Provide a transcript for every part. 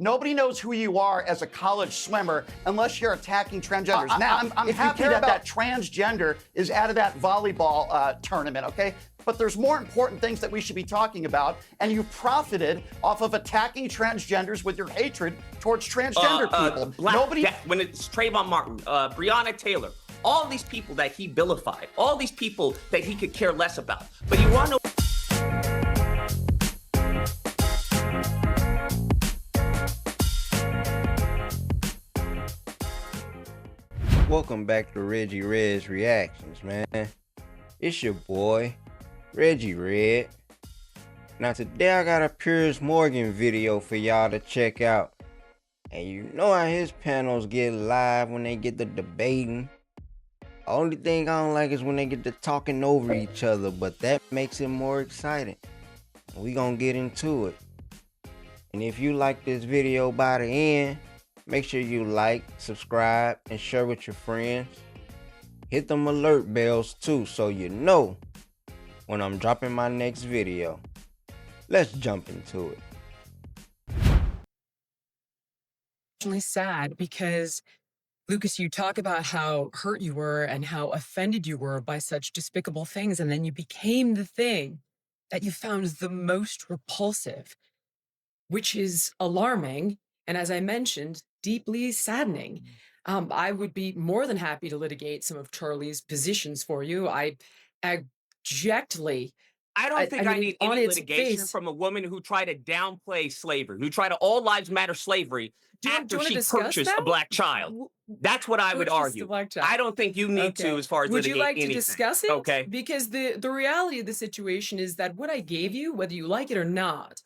Nobody knows who you are as a college swimmer unless you're attacking transgenders. Now, I'm happy that transgender is out of that volleyball tournament, okay? But there's more important things that we should be talking about, and you profited off of attacking transgenders with your hatred towards transgender people. When it's Trayvon Martin, Breonna Taylor, all these people that he vilified, all these people that he could care less about. But you want to know? Welcome back to Reggie Red's Reactions, man. It's your boy, Reggie Red. Now today I got a Piers Morgan video for y'all to check out. And you know how his panels get live when they get to debating. Only thing I don't like is when they get to talking over each other, but that makes it more exciting. We gonna get into it. And if you like this video by the end, make sure you like, subscribe, and share with your friends. Hit them alert bells too so you know when I'm dropping my next video. Let's jump into it. Really sad because, Lucas, you talk about how hurt you were and how offended you were by such despicable things, and then you became the thing that you found the most repulsive, which is alarming, and as I mentioned, deeply saddening. I would be more than happy to litigate some of Charlie's positions for you. I abjectly... I don't think I need any litigation from a woman who tried to downplay slavery, who tried to all lives matter slavery after she purchased a black child. That's what I would argue. I don't think you need to as far as would litigate you like anything. to discuss it? Okay. Because the reality of the situation is that what I gave you, whether you like it or not,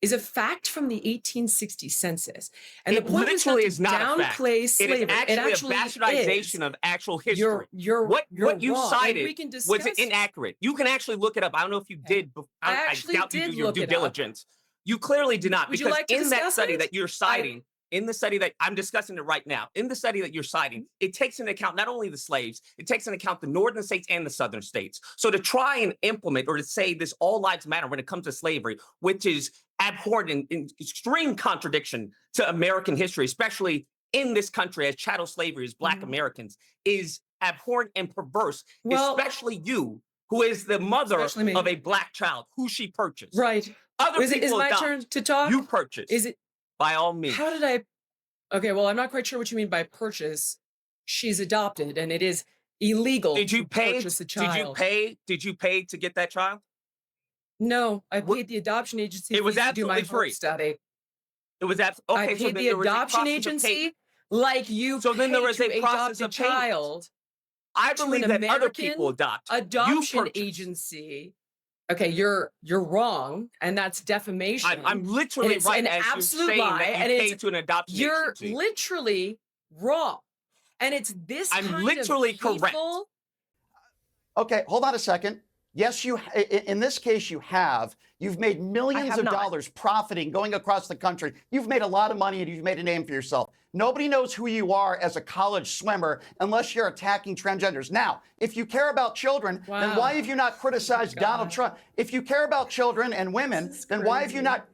is a fact from the 1860 census. And it the point literally is not a fact. Slavery. It is actually a bastardization of actual history. What you cited was inaccurate. You can actually look it up. I don't know if you did. I doubt you do your due diligence. You clearly did not, because in that study that you're citing, in the study that I'm discussing it right now, in the study that you're citing, it takes into account not only the slaves, it takes into account the northern states and the southern states. So to try and implement or to say this all lives matter when it comes to slavery, which is abhorrent and in extreme contradiction to American history, especially in this country as chattel slavery as Black Americans, is abhorrent and perverse, especially you, who is the mother of a Black child, who she purchased. Right. Other people is my turn to talk? You purchased. Is it? By all means. How did I? Okay, well, I'm not quite sure what you mean by purchase. She's adopted, and it is illegal to purchase a child. Did you pay to get that child? No, I paid the adoption agency. It was to absolutely do my free. Study. It was absolutely okay. I paid the adoption agency, like you. So then there was a process of child. I believe that other people adopt. Adoption agency. Okay, you're wrong, and that's defamation. I'm literally right. An absolute lie, and it's to an adoption you're agency. literally wrong, and it's this. I'm literally correct. Okay, hold on a second. Yes, in this case, you've made millions of dollars profiting, going across the country. You've made a lot of money and you've made a name for yourself. Nobody knows who you are as a college swimmer unless you're attacking transgenders. Now, if you care about children, then why have you not criticized Donald Trump? If you care about children and women, then why have you not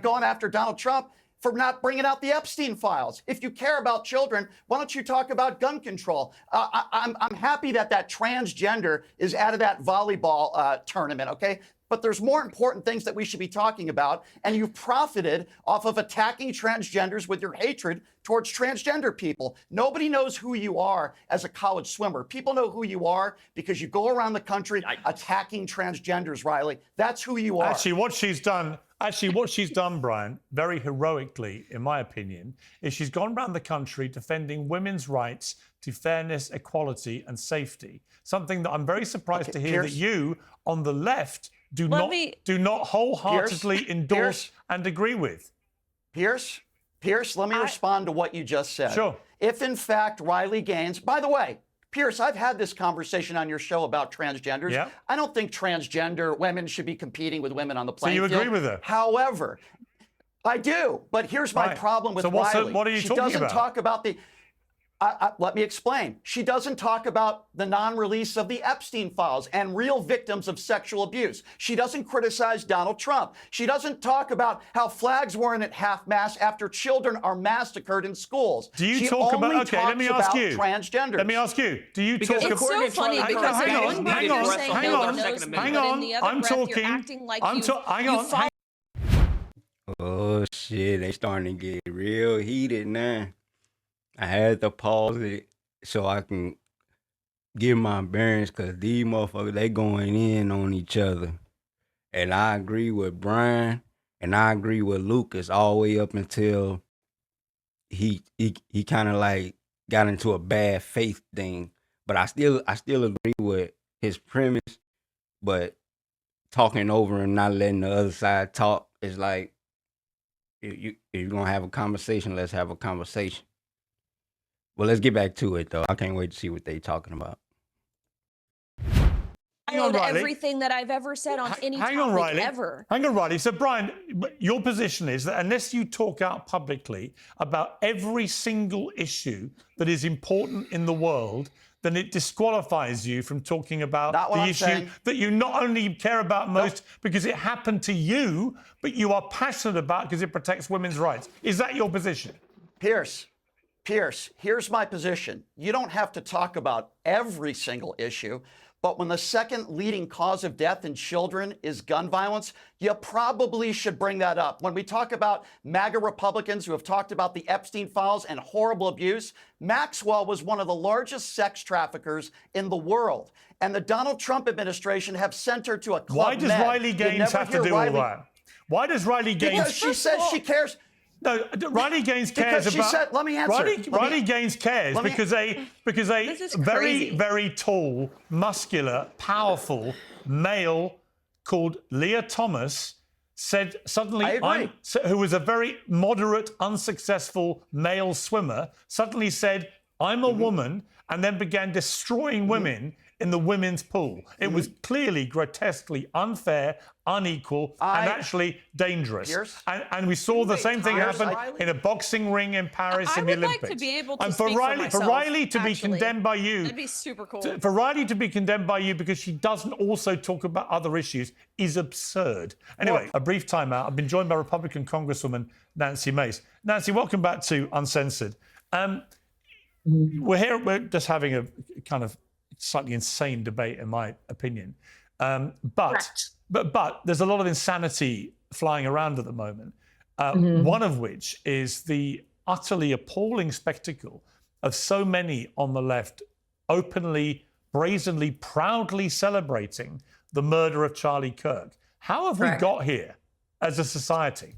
gone after Donald Trump for not bringing out the Epstein files? If you care about children, why don't you talk about gun control? I'm happy that transgender is out of that volleyball tournament, okay? But there's more important things that we should be talking about, and you've profited off of attacking transgenders with your hatred towards transgender people. Nobody knows who you are as a college swimmer. People know who you are because you go around the country attacking transgenders, Riley. That's who you are. Actually, what she's done, Brian, very heroically, in my opinion, is she's gone around the country defending women's rights to fairness, equality, and safety. Something that I'm very surprised to hear that you, on the left, do not wholeheartedly endorse and agree with. Pierce, let me respond to what you just said. Sure. If in fact Riley Gaines, by the way, Pierce, I've had this conversation on your show about transgenders. Yeah. I don't think transgender women should be competing with women on the playing field. So you agree with her? However, I do, but here's my problem with Riley. What are you she talking doesn't about? talk about the... Let me explain. She doesn't talk about the non-release of the Epstein files and real victims of sexual abuse. She doesn't criticize Donald Trump. She doesn't talk about how flags weren't at half-mast after children are massacred in schools. Do you she talk only about, okay, let me ask about you. transgenders. Let me ask you, do you talk about... It's so funny because hang on, hang on. Oh shit, they starting to get real heated now. I had to pause it so I can get my bearings, because these motherfuckers, they going in on each other. And I agree with Brian, and I agree with Lucas all the way up until he kind of like got into a bad faith thing. But I still agree with his premise, but talking over and not letting the other side talk is like, if you're going to have a conversation, let's have a conversation. Well, let's get back to it, though. I can't wait to see what they're talking about. Hang on, Riley. Everything that I've ever said on any topic ever. Hang on, Riley. So, Brian, your position is that unless you talk out publicly about every single issue that is important in the world, then it disqualifies you from talking about the issue that you not only care about most because it happened to you, but you are passionate about because it protects women's rights. Is that your position? Pierce, here's my position. You don't have to talk about every single issue, but when the second leading cause of death in children is gun violence, you probably should bring that up. When we talk about MAGA Republicans who have talked about the Epstein files and horrible abuse, Maxwell was one of the largest sex traffickers in the world. And the Donald Trump administration have sent her to a club. Why does Riley Gaines have to do all that? Why does Riley Gaines... Because she says she cares... No, Riley Gaines cares about... Said, let me answer. Riley Gaines cares because a very tall, muscular, powerful male called Leah Thomas said suddenly, who was a very moderate, unsuccessful male swimmer, suddenly said, I'm a woman, and then began destroying women in the women's pool. It was clearly grotesquely unfair, unequal, and actually dangerous. And we saw the same thing happen in a boxing ring in Paris in the Olympics. Like to be able to and for Riley to be condemned by you, that'd be super cool. For Riley to be condemned by you because she doesn't also talk about other issues is absurd. Anyway, a brief timeout. I've been joined by Republican Congresswoman Nancy Mace. Nancy, welcome back to Uncensored. We're just having a kind of slightly insane debate, in my opinion. But there's a lot of insanity flying around at the moment, one of which is the utterly appalling spectacle of so many on the left openly, brazenly, proudly celebrating the murder of Charlie Kirk. How have we got here as a society?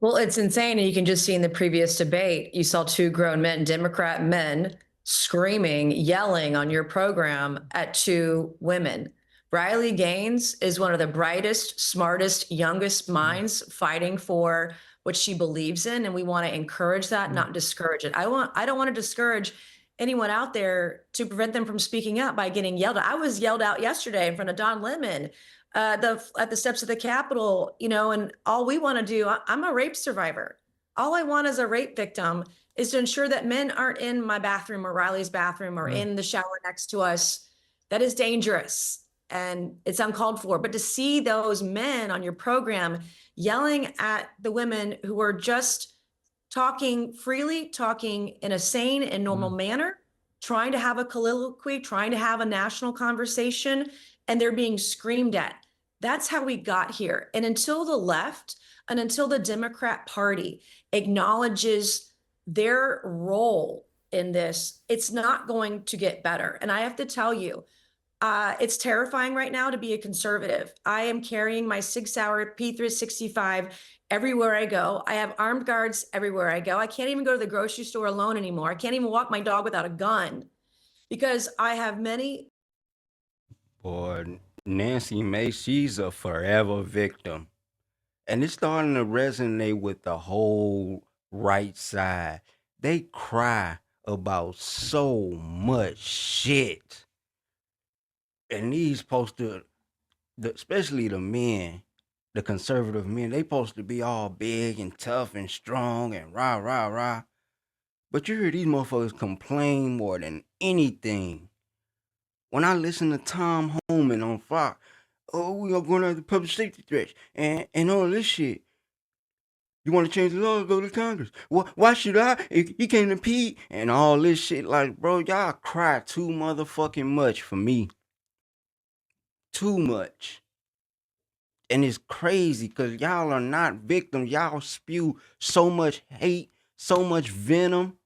Well, it's insane. And you can just see in the previous debate, you saw two grown men, Democrat men, screaming, yelling on your program at two women. Riley Gaines is one of the brightest, smartest, youngest minds fighting for what she believes in, and we want to encourage that, not discourage it. I don't want to discourage anyone out there to prevent them from speaking up by getting yelled at. I was yelled out yesterday in front of Don Lemon at the steps of the Capitol, and all we want to do, I'm a rape survivor. All I want as a rape victim is to ensure that men aren't in my bathroom or Riley's bathroom or in the shower next to us. That is dangerous and it's uncalled for. But to see those men on your program yelling at the women who are just talking freely, talking in a sane and normal manner, trying to have a colloquy, trying to have a national conversation, and they're being screamed at. That's how we got here. And until the left and until the Democrat Party acknowledges their role in this, it's not going to get better. And I have to tell you, it's terrifying right now to be a conservative. I am carrying my 6-hour P365 everywhere I go. I have armed guards everywhere I go. I can't even go to the grocery store alone anymore. I can't even walk my dog without a gun because I have many. Boy, Nancy Mace, she's a forever victim. And it's starting to resonate with the whole right side. They cry about so much shit. And these supposed to, especially the men, the conservative men, they supposed to be all big and tough and strong and rah, rah, rah. But you hear these motherfuckers complain more than anything. When I listen to Tom Homan on Fox, oh, we are going after public safety threats and all this shit. You want to change the law? Go to Congress. Why should I? You can't impede and all this shit. Like, bro, y'all cry too motherfucking much for me. Too much. And it's crazy because y'all are not victims. Y'all spew so much hate, so much venom.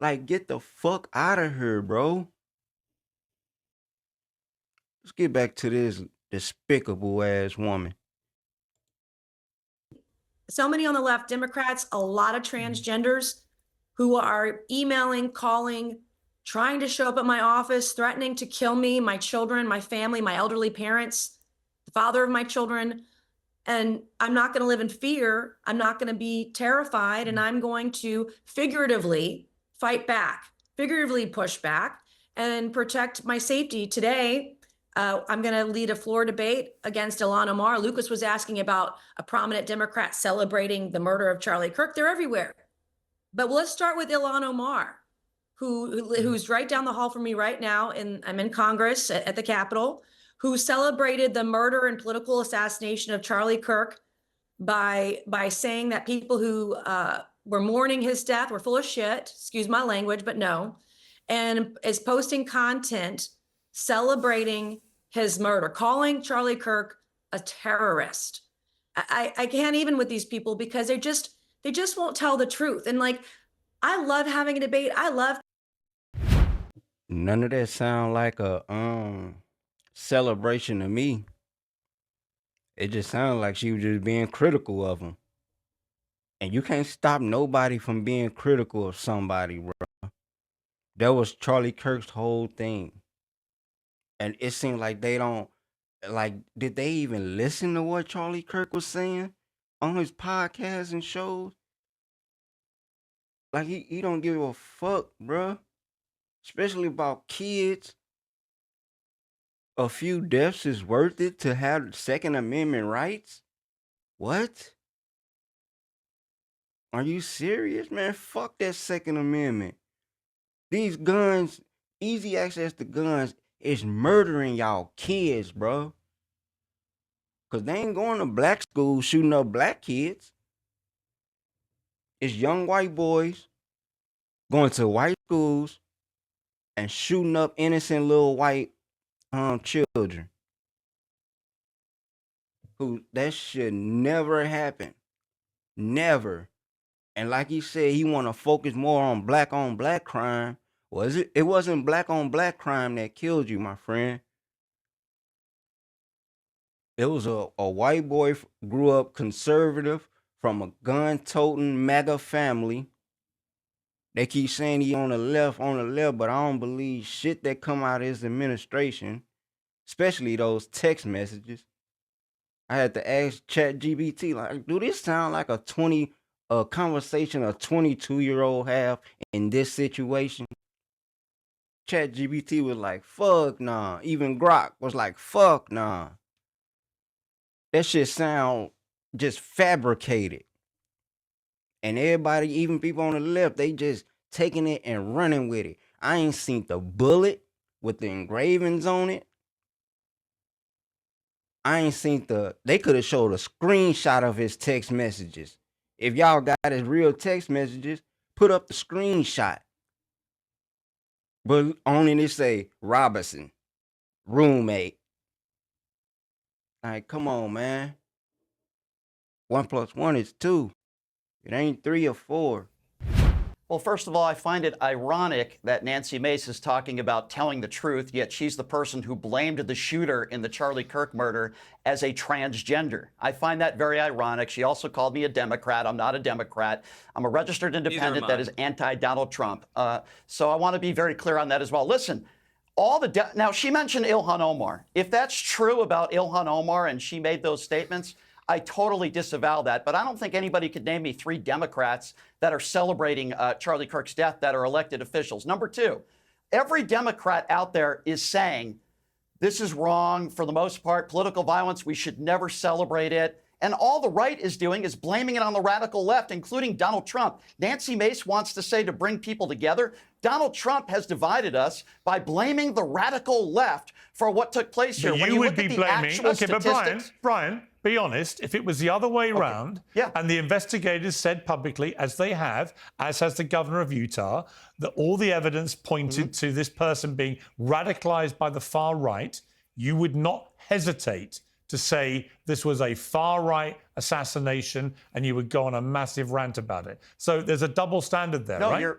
Like, get the fuck out of here, bro. Let's get back to this despicable ass woman. So many on the left, Democrats, a lot of transgenders who are emailing, calling, trying to show up at my office, threatening to kill me, my children, my family, my elderly parents, the father of my children. And I'm not going to live in fear. I'm not going to be terrified. And I'm going to figuratively fight back, figuratively push back, and protect my safety. Today, I'm going to lead a floor debate against Ilhan Omar. Lucas was asking about a prominent Democrat celebrating the murder of Charlie Kirk. They're everywhere. But let's start with Ilhan Omar, who's right down the hall from me right now. I'm in Congress at the Capitol, who celebrated the murder and political assassination of Charlie Kirk by saying that people who were mourning his death were full of shit, excuse my language, but no, and is posting content celebrating his murder, calling Charlie Kirk a terrorist. I can't even with these people because they just won't tell the truth. And like, I love having a debate. I love. None of that sound like a celebration to me. It just sounded like she was just being critical of him. And you can't stop nobody from being critical of somebody, bro. That was Charlie Kirk's whole thing. And it seemed like they don't, like, did they even listen to what Charlie Kirk was saying on his podcasts and shows? Like, he don't give a fuck, bro. Especially about kids. A few deaths is worth it to have Second Amendment rights? What? Are you serious, man? Fuck that Second Amendment. These guns, easy access to guns, is murdering y'all kids, bro. Because they ain't going to black schools shooting up black kids. It's young white boys going to white schools and shooting up innocent little white children. Who that should never happen. Never. And like he said, he want to focus more on black crime. Was it? It wasn't black on black crime that killed you, my friend. It was a white boy grew up conservative from a gun-toting MAGA family. They keep saying he on the left, but I don't believe shit that come out of his administration, especially those text messages. I had to ask ChatGPT, like, do this sound like a conversation a 22-year-old have in this situation? ChatGPT was like, fuck nah. Even Grok was like, fuck nah. That shit sound just fabricated. And everybody, even people on the left, they just taking it and running with it. I ain't seen the bullet with the engravings on it. I ain't seen they could have showed a screenshot of his text messages. If y'all got his real text messages, put up the screenshot. But only they say Robinson, roommate. Like, come on, man. 1 + 1 is 2. It ain't 3 or 4. Well, first of all, I find it ironic that Nancy Mace is talking about telling the truth, yet she's the person who blamed the shooter in the Charlie Kirk murder as a transgender. I find that very ironic. She also called me a Democrat. I'm not a Democrat. I'm a registered independent that is anti-Donald Trump. So I want to be very clear on that as well. Listen, now she mentioned Ilhan Omar. If that's true about Ilhan Omar and she made those statements, I totally disavow that, but I don't think anybody could name me 3 Democrats that are celebrating Charlie Kirk's death that are elected officials. Number 2, every Democrat out there is saying this is wrong for the most part. Political violence, we should never celebrate it. And all the right is doing is blaming it on the radical left, including Donald Trump. Nancy Mace wants to say to bring people together. Donald Trump has divided us by blaming the radical left for what took place here. But you would be blaming. Okay, but Brian, be honest. If it was the other way around, and the investigators said publicly, as they have, as has the governor of Utah, that all the evidence pointed to this person being radicalized by the far right, you would not hesitate to say this was a far-right assassination, and you would go on a massive rant about it. So there's a double standard there, right? No,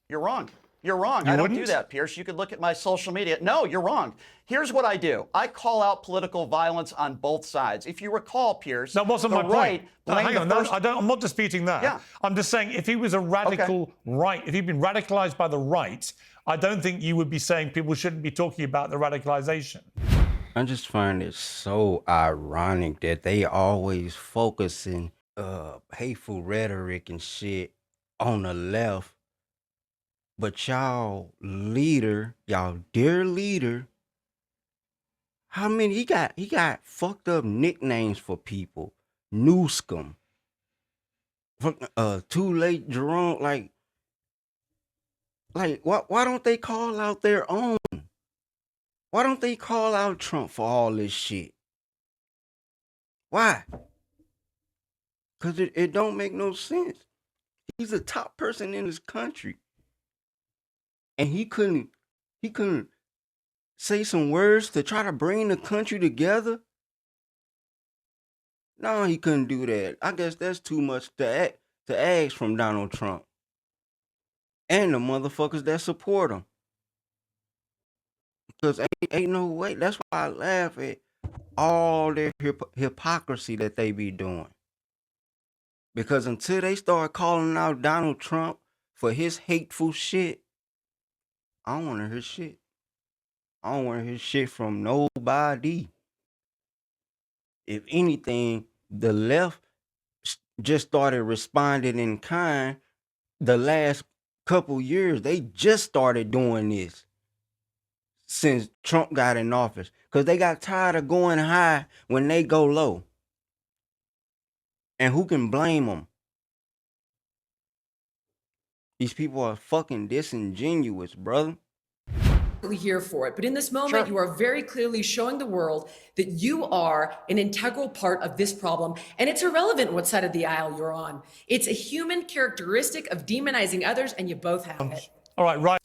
you're wrong. You're wrong. I don't do that, Piers. You could look at my social media. No, you're wrong. Here's what I do. I call out political violence on both sides. If you recall, Piers, that wasn't my point. Hang on, I'm not disputing that. Yeah. I'm just saying if he was a radical right, if he'd been radicalized by the right, I don't think you would be saying people shouldn't be talking about the radicalization. I just find it so ironic that they always focusing hateful rhetoric and shit on the left, but y'all leader, y'all dear leader, how many he got fucked up nicknames for people. Newscom. Too Late Jerome, like why don't they call out their own? Why don't they call out Trump for all this shit? Why? Because it don't make no sense. He's the top person in this country. And he couldn't say some words to try to bring the country together? No, he couldn't do that. I guess that's too much to ask from Donald Trump. And the motherfuckers that support him. Because ain't no way. That's why I laugh at all their hypocrisy that they be doing. Because until they start calling out Donald Trump for his hateful shit, I don't want to hear shit. I don't want to hear shit from nobody. If anything, the left just started responding in kind the last couple years. They just started doing this since Trump got in office, because they got tired of going high when they go low. And who can blame them? These people are fucking disingenuous, brother. Here for it, but in this moment, you are very clearly showing the world that you are an integral part of this problem, and it's irrelevant what side of the aisle you're on. It's a human characteristic of demonizing others, and you both have it. All right.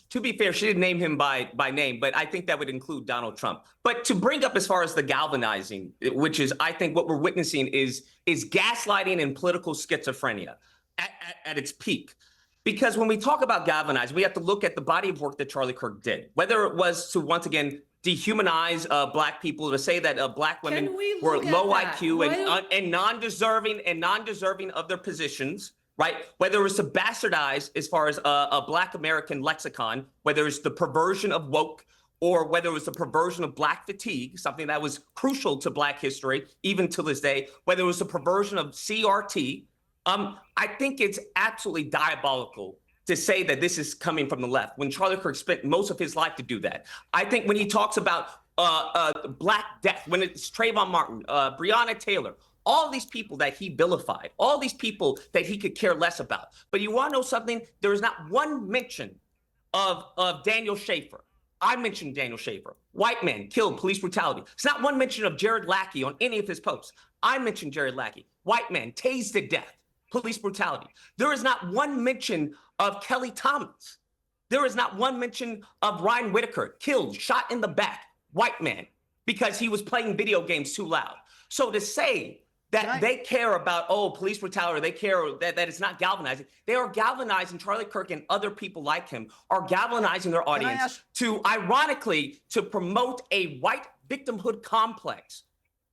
To be fair, she didn't name him by name, but I think that would include Donald Trump. But to bring up as far as the galvanizing, which is, I think what we're witnessing is gaslighting and political schizophrenia at its peak. Because when we talk about galvanizing, we have to look at the body of work that Charlie Kirk did, whether it was to once again dehumanize Black people, to say that Black women were low IQ and non-deserving of their positions. Right? Whether it was to bastardize as far as a Black American lexicon, whether it's the perversion of woke, or whether it was the perversion of Black fatigue, something that was crucial to Black history, even to this day, whether it was the perversion of CRT, I think it's absolutely diabolical to say that this is coming from the left, when Charlie Kirk spent most of his life to do that. I think when he talks about Black death, when it's Trayvon Martin, Breonna Taylor, all these people that he vilified, all these people that he could care less about. But you want to know something? There is not one mention of Daniel Schaefer. I mentioned Daniel Schaefer. White man killed, police brutality. It's not one mention of Jared Lackey on any of his posts. I mentioned Jared Lackey. White man tased to death, police brutality. There is not one mention of Kelly Thomas. There is not one mention of Ryan Whitaker, killed, shot in the back, white man, because he was playing video games too loud. So to say that they care about, police brutality, they care that it's not galvanizing. They are galvanizing. Charlie Kirk and other people like him are galvanizing their audience to, ironically, to promote a white victimhood complex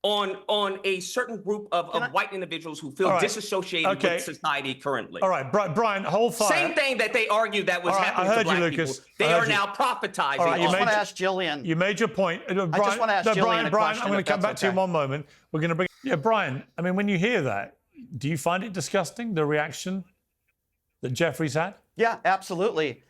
on a certain group of white individuals who feel disassociated with society currently. All right, Brian, hold fire. Same thing that they argued that was happening to Black people. They are now prophetizing. I just want to ask Jillian. You made your point. I just want to ask Jillian a question. I'm going to come back to you in one moment. We're going to bring... Yeah, Brian, I mean, when you hear that, do you find it disgusting, the reaction that Jeffrey's had? Yeah, absolutely.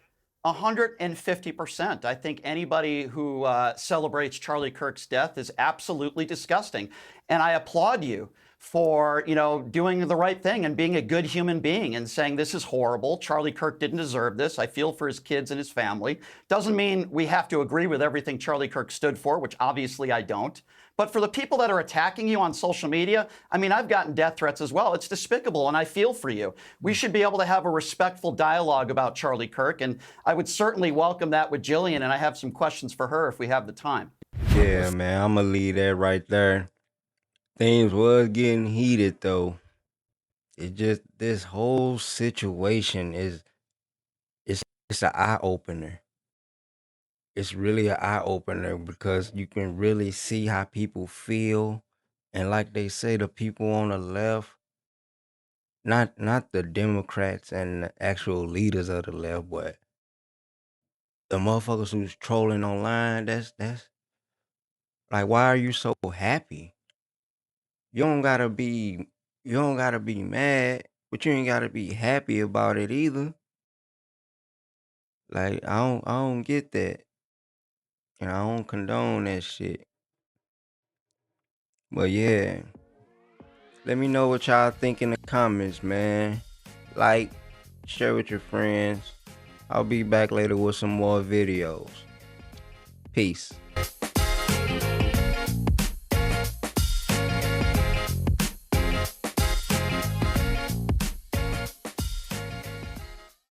150%. I think anybody who celebrates Charlie Kirk's death is absolutely disgusting. And I applaud you for, doing the right thing and being a good human being and saying this is horrible. Charlie Kirk didn't deserve this. I feel for his kids and his family. Doesn't mean we have to agree with everything Charlie Kirk stood for, which obviously I don't. But for the people that are attacking you on social media, I mean, I've gotten death threats as well. It's despicable, and I feel for you. We should be able to have a respectful dialogue about Charlie Kirk, and I would certainly welcome that with Jillian, and I have some questions for her if we have the time. Yeah, man, I'm gonna leave that right there. Things was getting heated, though. It just, this whole situation it's an eye-opener. It's really an eye-opener because you can really see how people feel. And like they say, the people on the left, not the Democrats and the actual leaders of the left, but the motherfuckers who's trolling online, that's like, why are you so happy? You don't gotta be mad, but you ain't gotta be happy about it either. Like, I don't get that. And I don't condone that shit. But yeah, let me know what y'all think in the comments, man. Like, share with your friends. I'll be back later with some more videos. Peace.